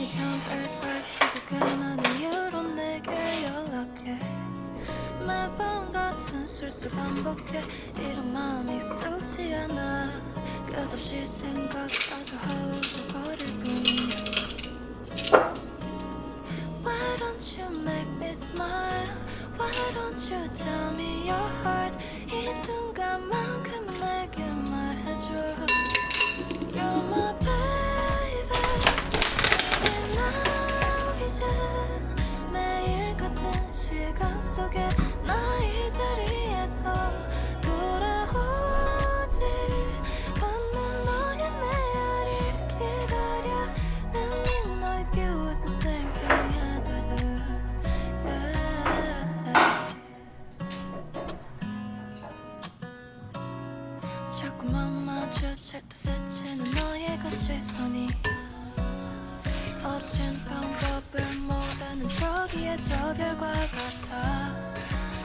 시간이 잠을 설치고 그만 이유로 내게 연락해 매번 같은 실수 반복해 이런 마음이 익숙지 않아 끝없이 생각마저 하울거릴 뿐이야 Why don't you make me smile Why don't you tell me your heart 이 순간만큼은 내게 말해줘 You're my baby And now 이제 매일 같은 시간 속에 나 이 자리에서 돌아오지 않는 너의 메아리를 기다려 Let me know if you have the same feeling as I do 자꾸만 마주칠 때 스치는 너의 그 시선이 어린 방법을 모르는 저기의 저 별과 같아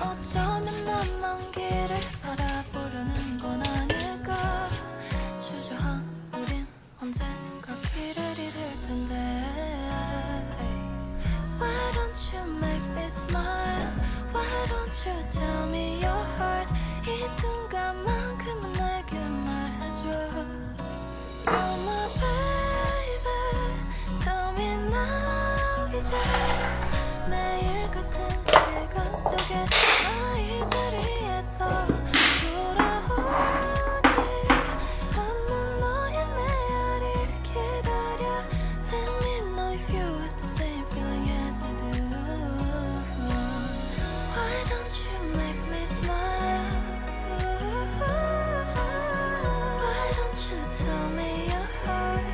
어쩌면 난 먼 길을 바라보려는 건 아닐까 주저한 우린 언젠가 길을 잃을 텐데 Why don't you make me smile Why don't you tell me your heart 이 순간만큼은 내게 말해줘 You're my baby Tell me now 이제 매일 같은 시간 속에 나 이 자리에서 돌아오지 않는 너의 메아리를 기다려 Let me know if you have the same feeling as I do Why don't you make me smile Why don't you tell me your heart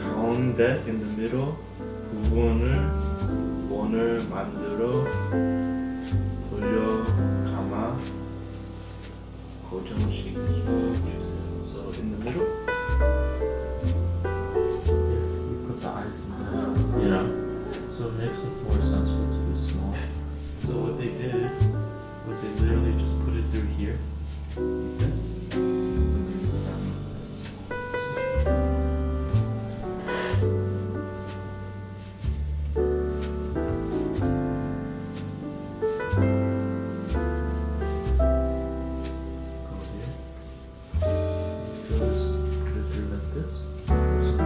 가운데 in the middle 부분을 원을 만들어 돌려 감아 고정시켜 주세요. So in the middle, You put the eyes in there. yeah. So it makes it more sense for it to be small. So what they did was they literally just put it through here, like this. And they put that like this. Go here. First, put it through like this. First,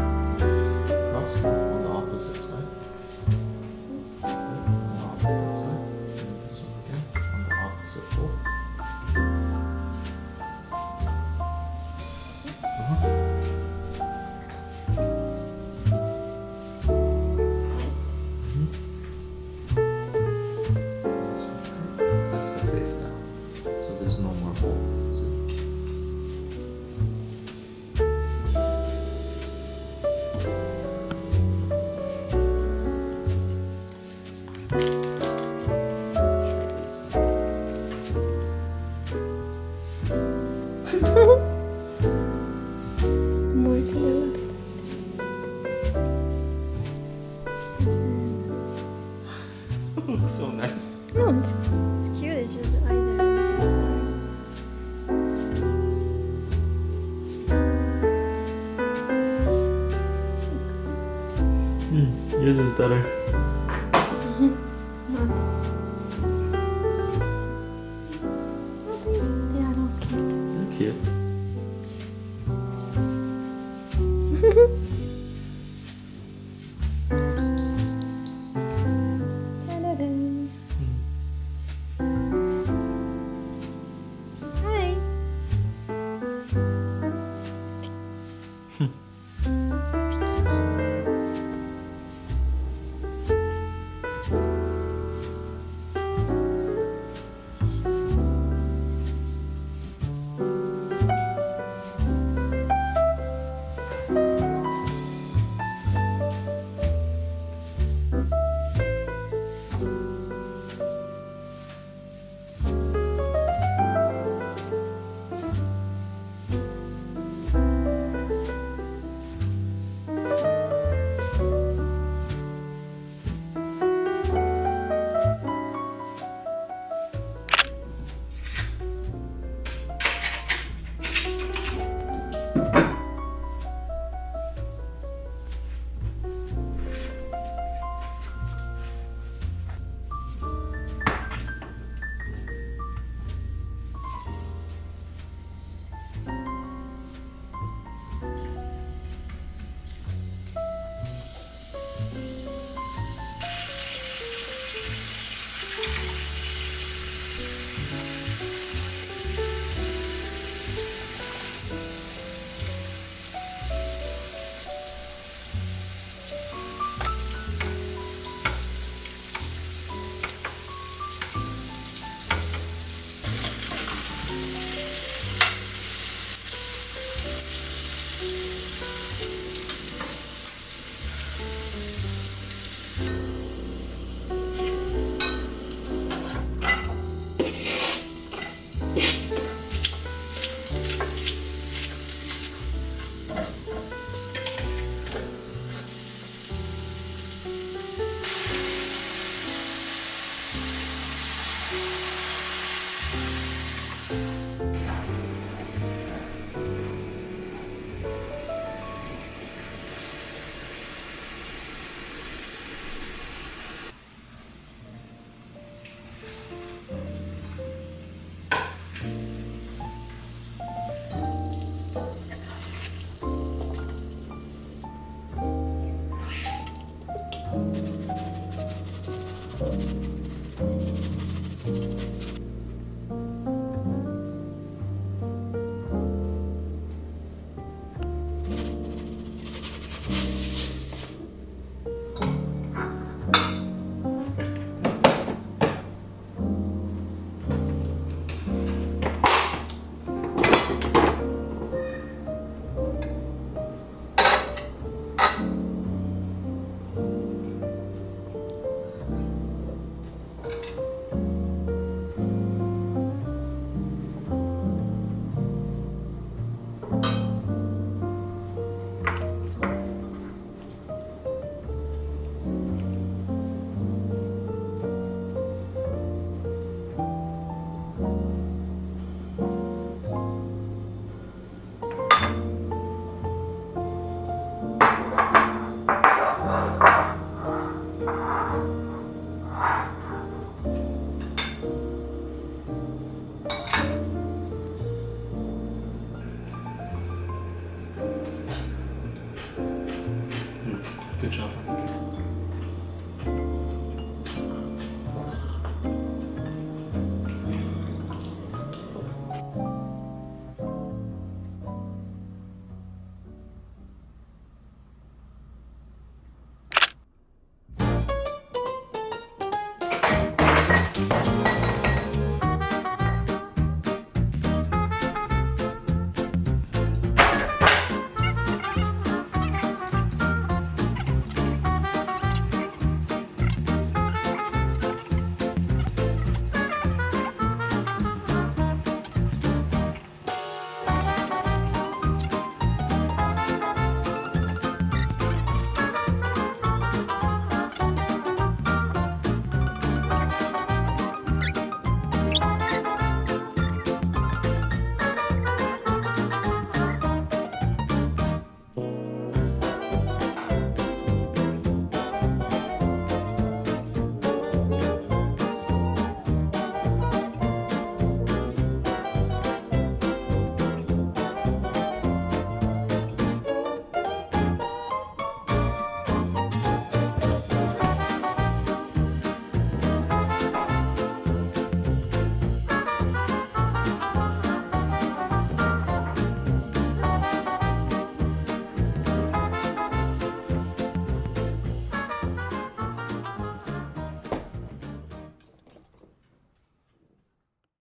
cross on the opposite side. Okay, on the opposite side. And this one again on the opposite pole. That's the face now. So there's no more hole. See? 뭘 그려놨다 Looks so nice. No, it's cute. It's just I didn't. Yours is better. It's not. They are all cute. They're cute. Ta-da-da. Hi. Good job.